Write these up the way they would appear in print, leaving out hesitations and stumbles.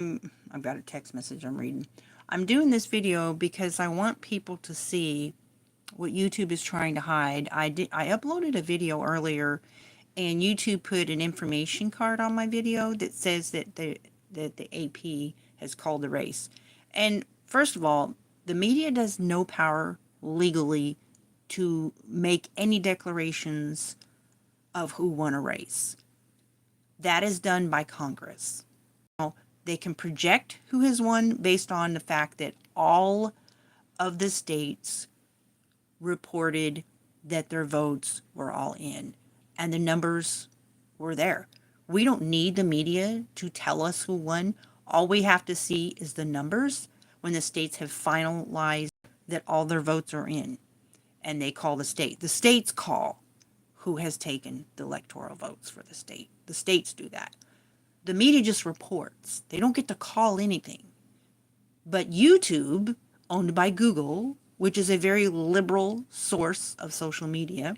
I've got a text message I'm reading. I'm doing this video because I want people to see what YouTube is trying to hide. I uploaded a video earlier and YouTube put an information card on my video that says that the AP has called the race. And first of all, the media does no power legally to make any declarations of who won a race. That is done by Congress. They can project who has won based on the fact that all of the states reported that their votes were all in and the numbers were there. We don't need the media to tell us who won. All we have to see is the numbers when the states have finalized that all their votes are in and they call the state. The states call who has taken the electoral votes for the state. The states do that. The media just reports. They don't get to call anything. But YouTube, owned by Google, which is a very liberal source of social media,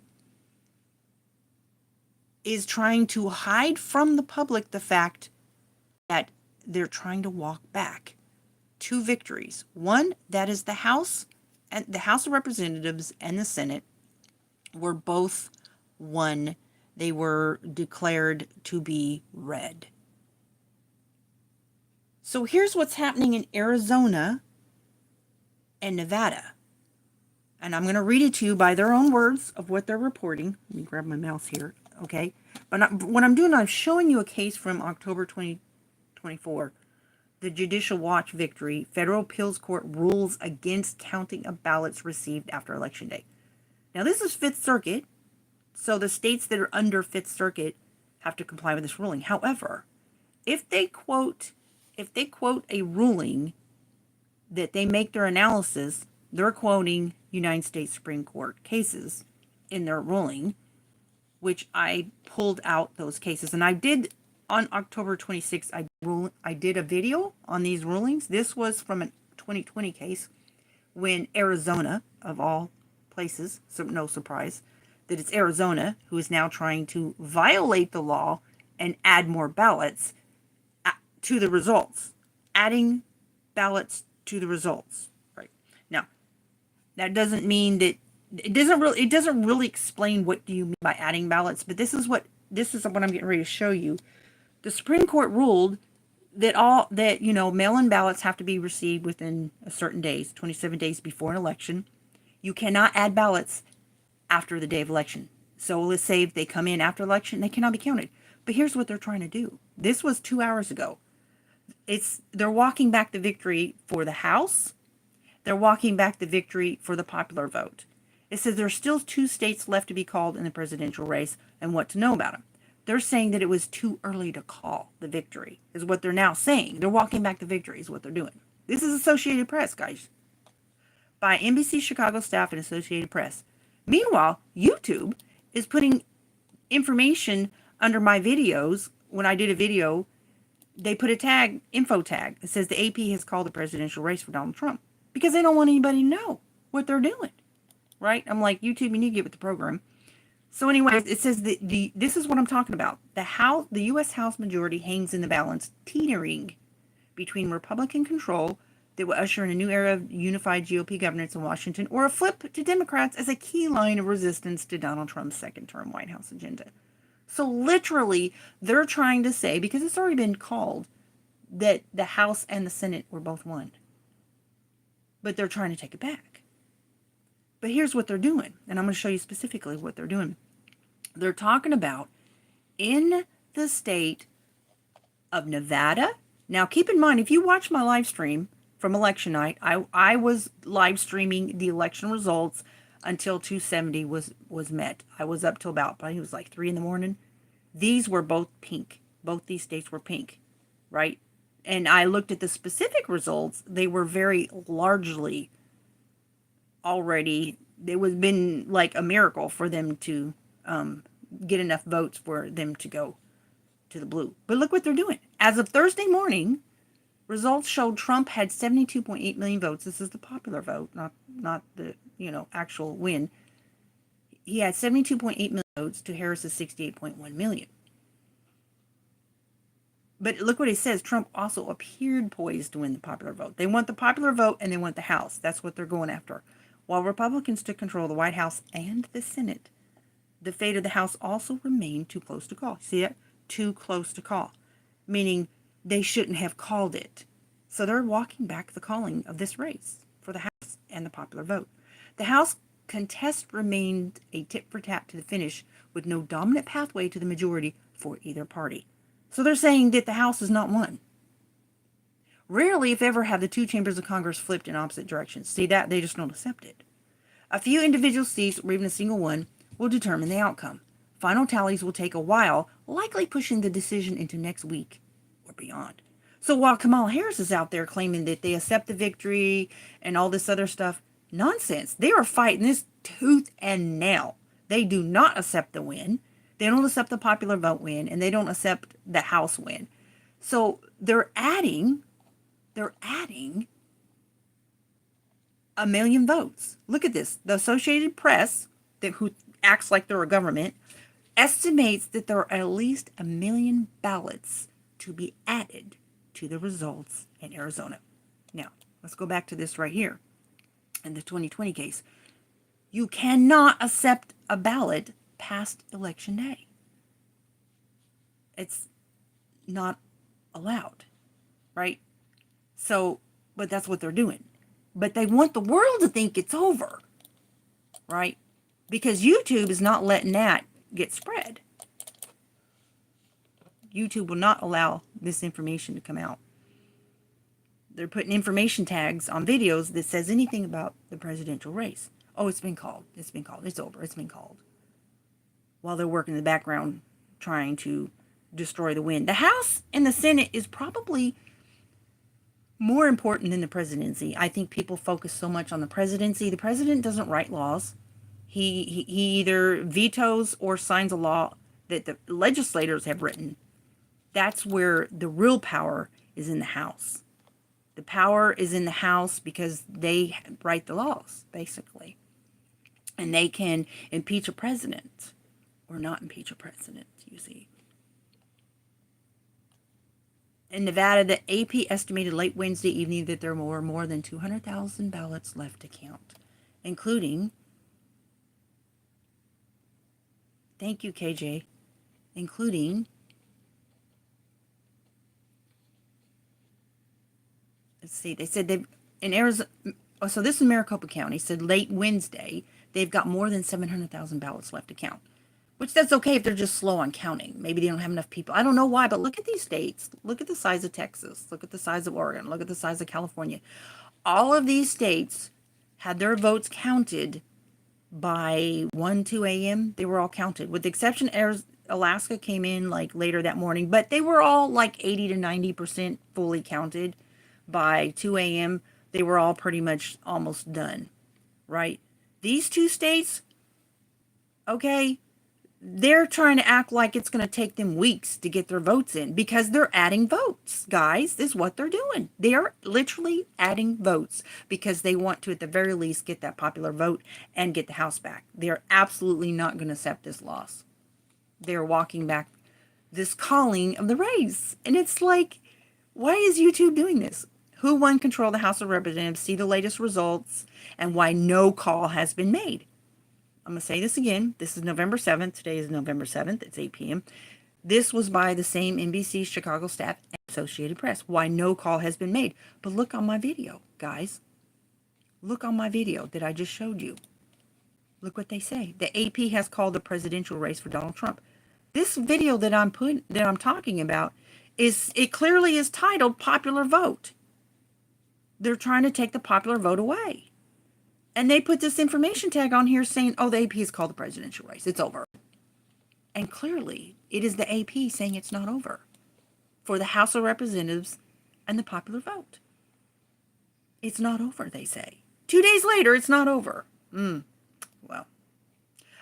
is trying to hide from the public the fact that they're trying to walk back two victories. One, that is the House and the House of Representatives and the Senate were both won. They were declared to be red. So here's what's happening in Arizona and Nevada. And I'm going to read it to you by their own words of what they're reporting. Let me grab my mouse here, okay? But what I'm doing, I'm showing you a case from October 2024. The Judicial Watch victory. Federal Appeals Court rules against counting of ballots received after Election Day. Now, this is Fifth Circuit, so the states that are under Fifth Circuit have to comply with this ruling. However, if they quote a ruling that they make their analysis, they're quoting United States Supreme Court cases in their ruling, which I pulled out those cases. And I did, on October 26th, I did a video on these rulings. This was from a 2020 case when Arizona, of all places, so no surprise, that it's Arizona who is now trying to violate the law and add more ballots to the results, adding ballots to the results. Right now, that doesn't mean that it doesn't really explain what do you mean by adding ballots. But this is what I'm getting ready to show you. The Supreme Court ruled that mail-in ballots have to be received within a certain days, 27 days before an election. You cannot add ballots after the day of election. So let's say if they come in after election, they cannot be counted. But here's what they're trying to do. This was 2 hours ago. They're walking back the victory for the House. They're walking back the victory for the popular vote. It says there's still 2 states left to be called in the presidential race and what to know about them. They're saying that it was too early to call the victory, is what they're now saying. They're walking back the victory is what they're doing. This is Associated Press, guys. By NBC Chicago staff and Associated Press. Meanwhile, YouTube is putting information under my videos. When I did a video, they put a tag, info tag. It says the AP has called the presidential race for Donald Trump because they don't want anybody to know what they're doing, right? I'm like, YouTube, you need to get with the program. So anyways, it says this is what I'm talking about. The U.S. House majority hangs in the balance, teetering between Republican control that will usher in a new era of unified GOP governance in Washington, or a flip to Democrats as a key line of resistance to Donald Trump's second-term White House agenda. So literally, they're trying to say, because it's already been called, that the House and the Senate were both won. But they're trying to take it back. But here's what they're doing, and I'm going to show you specifically what they're doing. They're talking about in the state of Nevada. Now, keep in mind, if you watch my live stream from election night, I was live streaming the election results until 270 was met. I was up till about, it was like 3 in the morning. These were both pink. Both these states were pink, right? And I looked at the specific results. They were very largely already, it was been like a miracle for them to get enough votes for them to go to the blue. But look what they're doing. As of Thursday morning, results showed Trump had 72.8 million votes. This is the popular vote, not the actual win. He had 72.8 million votes to Harris's 68.1 million. But look what it says. Trump also appeared poised to win the popular vote. They want the popular vote and they want the House. That's what they're going after. While Republicans took control of the White House and the Senate, the fate of the House also remained too close to call. See it? Too close to call. Meaning they shouldn't have called it. So they're walking back the calling of this race for the House and the popular vote. The House contest remained a tit for tat to the finish with no dominant pathway to the majority for either party. So they're saying that the House is not won. Rarely, if ever, have the two chambers of Congress flipped in opposite directions. See that? They just don't accept it. A few individual seats, or even a single one, will determine the outcome. Final tallies will take a while, likely pushing the decision into next week or beyond. So while Kamala Harris is out there claiming that they accept the victory and all this other stuff, nonsense. They are fighting this tooth and nail. They do not accept the win. They don't accept the popular vote win, and they don't accept the House win. So they're adding 1 million votes. Look at this. The Associated Press, who acts like they're a government, estimates that there are at least 1 million ballots to be added to the results in Arizona. Now, let's go back to this right here. In the 2020 case, you cannot accept a ballot past Election Day. It's not allowed, right? So, but that's what they're doing. But they want the world to think it's over, right? Because YouTube is not letting that get spread. YouTube will not allow this information to come out. They're putting information tags on videos that says anything about the presidential race. Oh, it's been called. It's been called. It's over. It's been called. While they're working in the background trying to destroy the win. The House and the Senate is probably more important than the presidency. I think people focus so much on the presidency. The president doesn't write laws. He either vetoes or signs a law that the legislators have written. That's where the real power is, in the House. The power is in the House because they write the laws, basically. And they can impeach a president or not impeach a president, you see. In Nevada, the AP estimated late Wednesday evening that there were more than 200,000 ballots left to count, including, thank you, KJ, including, let's see, they said they've, in Arizona, so this is Maricopa County, said late Wednesday, they've got more than 700,000 ballots left to count. Which that's okay if they're just slow on counting. Maybe they don't have enough people. I don't know why, but look at these states. Look at the size of Texas. Look at the size of Oregon. Look at the size of California. All of these states had their votes counted by 1, 2 a.m. They were all counted. With the exception, Alaska came in like later that morning, but they were all like 80 to 90% fully counted by 2 a.m. They were all pretty much almost done, right? These two states, okay, they're trying to act like it's going to take them weeks to get their votes in because they're adding votes, guys. This is what they're doing. They are literally adding votes because they want to, at the very least, get that popular vote and get the House back. They are absolutely not going to accept this loss. They're walking back this calling of the race. And it's like, why is YouTube doing this? Who won control of the House of Representatives? See the latest results and why no call has been made. I'm going to say this again. This is November 7th. Today is November 7th. It's 8 p.m. This was by the same NBC Chicago staff and Associated Press. Why no call has been made. But look on my video, guys. Look on my video that I just showed you. Look what they say. The AP has called the presidential race for Donald Trump. This video that I'm talking about it clearly is titled Popular Vote. They're trying to take the popular vote away. And they put this information tag on here saying, oh, the AP is called the presidential race. It's over. And clearly, it is the AP saying it's not over for the House of Representatives and the popular vote. It's not over, they say. 2 days later, it's not over. Well,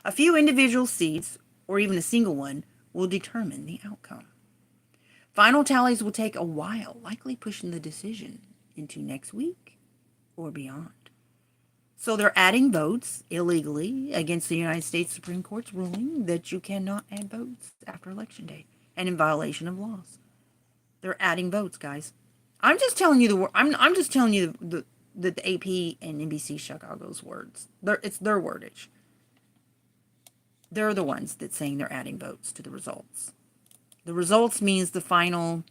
a few individual seats, or even a single one, will determine the outcome. Final tallies will take a while, likely pushing the decision into next week or beyond. So they're adding votes illegally against the United States Supreme Court's ruling that you cannot add votes after Election Day and in violation of laws. They're adding votes, guys. I'm just telling you I'm just telling you the AP and NBC Chicago's words. It's their wordage. They're the ones that saying they're adding votes to the results. The results means the final,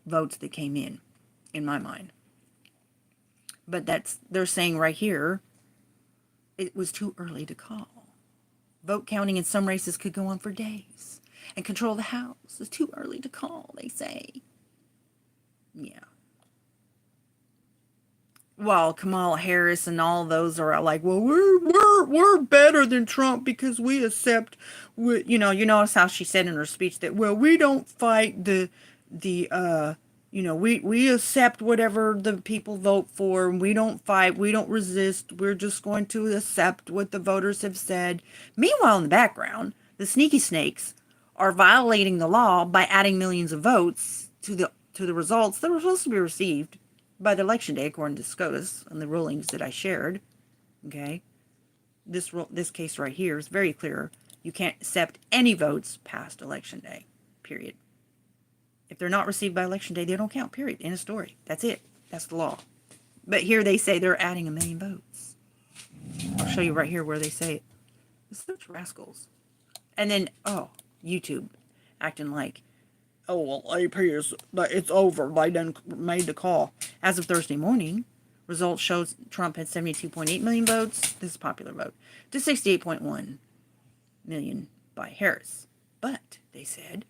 votes that came in my mind. But they're saying right here, it was too early to call. Vote counting in some races could go on for days. And control the House is too early to call, they say. Yeah. Well, Kamala Harris and all those are like, well, we're better than Trump because we accept, you notice how she said in her speech that, well, we don't fight we accept whatever the people vote for. We don't fight. We don't resist. We're just going to accept what the voters have said. Meanwhile, in the background, the sneaky snakes are violating the law by adding millions of votes to the results that were supposed to be received by the election day, according to SCOTUS and the rulings that I shared. Okay, this case right here is very clear. You can't accept any votes past election day. Period. If they're not received by election day, they don't count. Period. End of story. That's it. That's the law. But here they say they're adding 1 million votes. I'll show you right here where they say it. It's such rascals. And then, YouTube acting like, oh, well, AP it's over. They done made the call. As of Thursday morning, results shows Trump had 72.8 million votes. This is a popular vote. To 68.1 million by Harris. But, they said,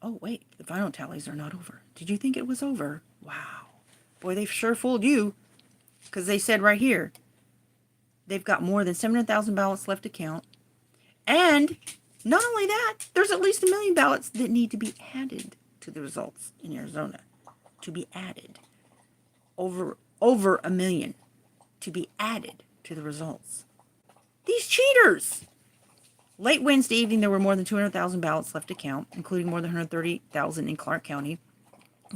oh, wait, the final tallies are not over. Did you think it was over? Wow. Boy, they've sure fooled you. Because they said right here, they've got more than 700,000 ballots left to count. And not only that, there's at least 1 million ballots that need to be added to the results in Arizona. To be added. Over 1 million to be added to the results. These cheaters! Late Wednesday evening, there were more than 200,000 ballots left to count, including more than 130,000 in Clark County.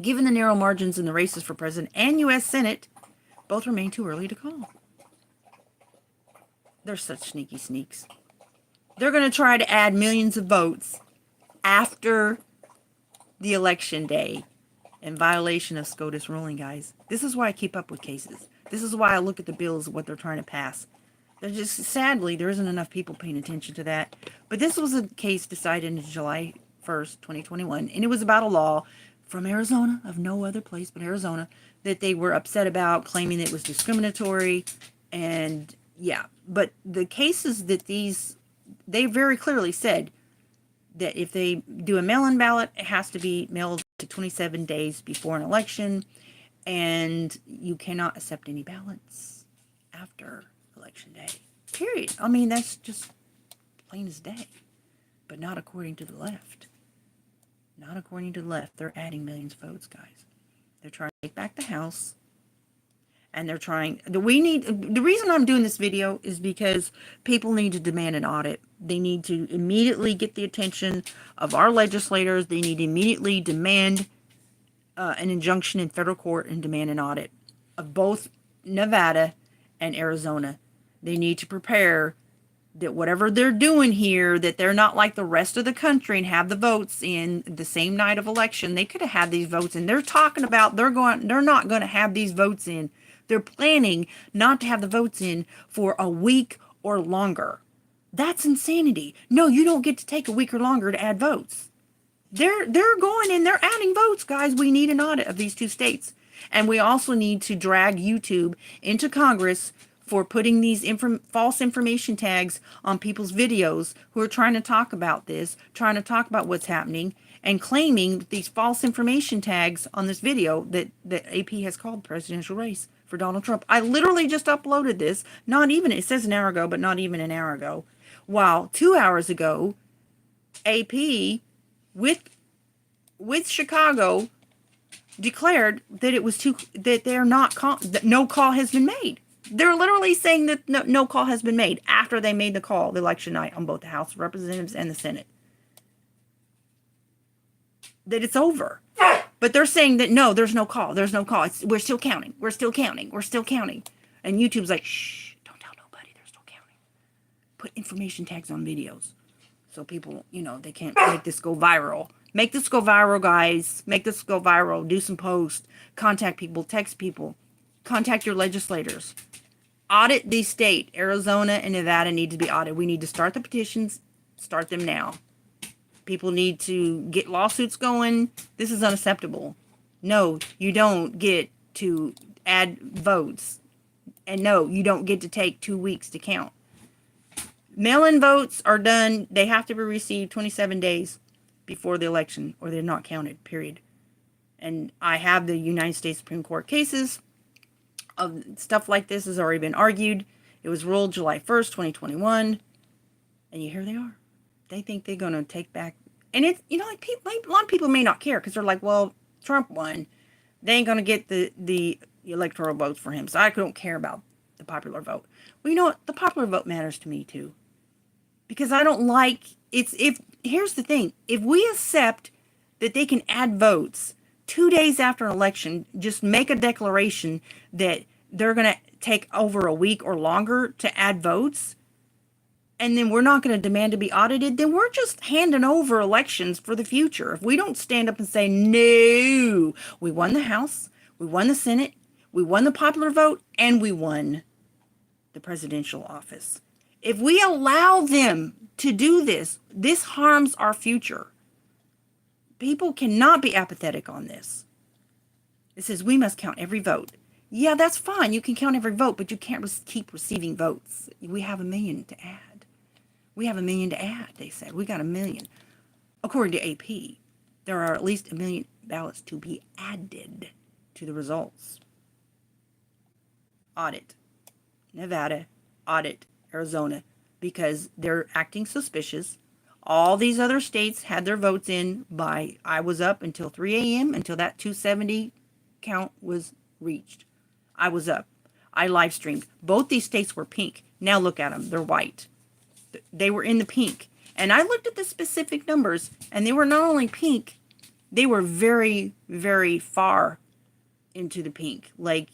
Given the narrow margins in the races for president and U.S. Senate, both remain too early to call. They're such sneaky sneaks. They're going to try to add millions of votes after the election day in violation of SCOTUS ruling, guys. This is why I keep up with cases. This is why I look at the bills of what they're trying to pass. There's just, sadly, there isn't enough people paying attention to that. But this was a case decided in July 1st, 2021, and it was about a law from Arizona, of no other place but Arizona, that they were upset about, claiming it was discriminatory. And yeah, but the cases that they very clearly said that if they do a mail-in ballot, it has to be mailed to 27 days before an election, and you cannot accept any ballots after election day. Period. I mean, that's just plain as day. But not according to the left. Not according to the left. They're adding millions of votes, guys. They're trying to take back the House. And they're trying... The reason I'm doing this video is because people need to demand an audit. They need to immediately get the attention of our legislators. They need to immediately demand an injunction in federal court and demand an audit of both Nevada and Arizona. They need to prepare that whatever they're doing here, that they're not like the rest of the country and have the votes in the same night of election. They could have had these votes in. They're talking about they're not going to have these votes in. They're planning not to have the votes in for a week or longer. That's insanity. No, you don't get to take a week or longer to add votes. They're going in, they're adding votes, guys. We need an audit of these two states. And we also need to drag YouTube into Congress for putting these false information tags on people's videos who are trying to talk about this, trying to talk about what's happening, and claiming these false information tags on this video that AP has called the presidential race for Donald Trump. I literally just uploaded this, it says an hour ago, but not even an hour ago. While 2 hours ago, AP with Chicago declared that no call has been made. They're literally saying that no call has been made after they made the call the election night on both the House of Representatives and the Senate. That it's over. But they're saying that no, there's no call. There's no call. We're still counting. We're still counting. We're still counting. And YouTube's like, shh, don't tell nobody. They're still counting. Put information tags on videos so people, they can't make this go viral Make this go viral, guys. Make this go viral. Do some posts. Contact people. Text people. Contact your legislators. Audit the state. Arizona and Nevada need to be audited. We need to start the petitions. Start them now. People need to get lawsuits going. This is unacceptable. No, you don't get to add votes. And no, you don't get to take 2 weeks to count. Mail-in votes are done. They have to be received 27 days before the election, or they're not counted, period. And I have the United States Supreme Court cases of stuff like this has already been argued. It was ruled July 1st, 2021. And here they are. They think they're going to take back. And it's, you know, like a lot of people may not care because they're like, well, Trump won. They ain't going to get the electoral votes for him. So I don't care about the popular vote. Well, you know what? The popular vote matters to me too. Because I don't like, here's the thing. If we accept that they can add votes 2 days after an election, just make a declaration that they're going to take over a week or longer to add votes, and then we're not going to demand to be audited, then we're just handing over elections for the future. If we don't stand up and say, no, we won the House, we won the Senate, we won the popular vote, and we won the presidential office. If we allow them to do this, this harms our future. People cannot be apathetic on this. It says we must count every vote. Yeah, that's fine. You can count every vote, but you can't keep receiving votes. We have 1 million to add. We have 1 million to add, they said. We got 1 million. According to AP, there are at least 1 million ballots to be added to the results. Audit Nevada, audit Arizona, because they're acting suspicious. All these other states had their votes in by, I was up until 3 a.m. until that 270 count was reached. I was up. I live streamed. Both these states were pink. Now look at them. They're white. They were in the pink. And I looked at the specific numbers, and they were not only pink, they were very, very far into the pink. Like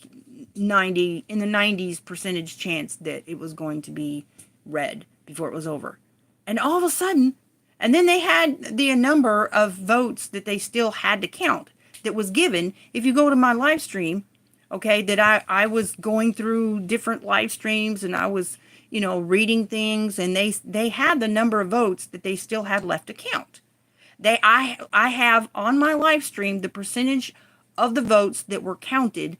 90, in the 90s percentage chance that it was going to be red before it was over. And all of a sudden, and then they had the number of votes that they still had to count that was given. If you go to my live stream, okay, that I was going through different live streams and I was, you know, reading things, and they had the number of votes that they still had left to count. I have on my live stream the percentage of the votes that were counted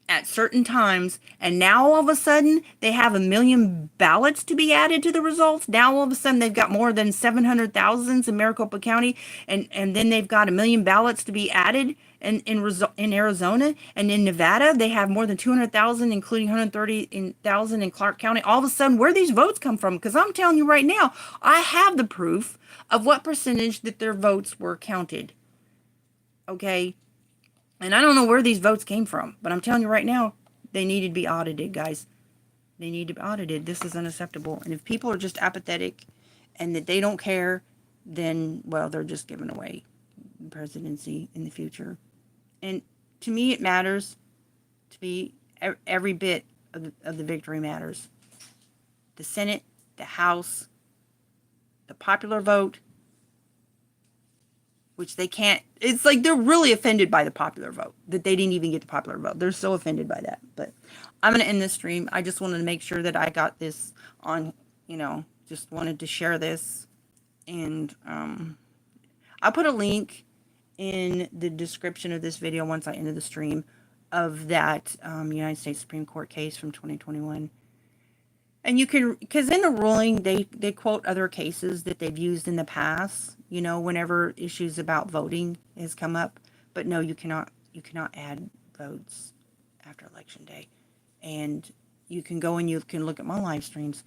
at certain times, and now all of a sudden they have 1 million ballots to be added to the results. Now all of a sudden they've got more than 700,000 in Maricopa County, and then they've got 1 million ballots to be added in Arizona, and in Nevada they have more than 200,000, including 130,000 in Clark County. All of a sudden, where these votes come from? Because I'm telling you right now, I have the proof of what percentage that their votes were counted. Okay. And I don't know where these votes came from, but I'm telling you right now, they need to be audited, guys. They need to be audited. This is unacceptable. And if people are just apathetic and that they don't care, then, well, they're just giving away the presidency in the future. And to me, it matters. To me, every bit of the victory matters. The Senate, the House, the popular vote, which they can't, it's like they're really offended by the popular vote, that they didn't even get the popular vote. They're so offended by that. But I'm going to end this stream. I just wanted to make sure that I got this on, you know, just wanted to share this. And I'll put a link in the description of this video once I end the stream of that United States Supreme Court case from 2021. And you can, because in the ruling, they quote other cases that they've used in the past, you know, whenever issues about voting has come up. But no, you cannot add votes after Election Day. And you can go and you can look at my live streams.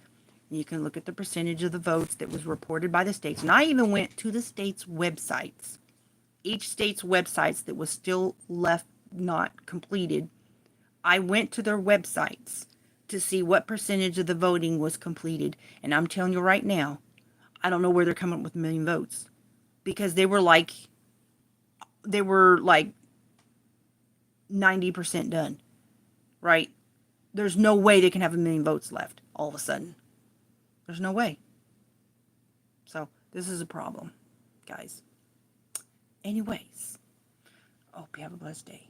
And you can look at the percentage of the votes that was reported by the states. And I even went to the states' websites. Each state's websites that was still left not completed. I went to their websites to see what percentage of the voting was completed. And I'm telling you right now, I don't know where they're coming up with 1 million votes. Because they were like 90% done. Right? There's no way they can have 1 million votes left all of a sudden. There's no way. So, this is a problem, guys. Anyways, I hope you have a blessed day.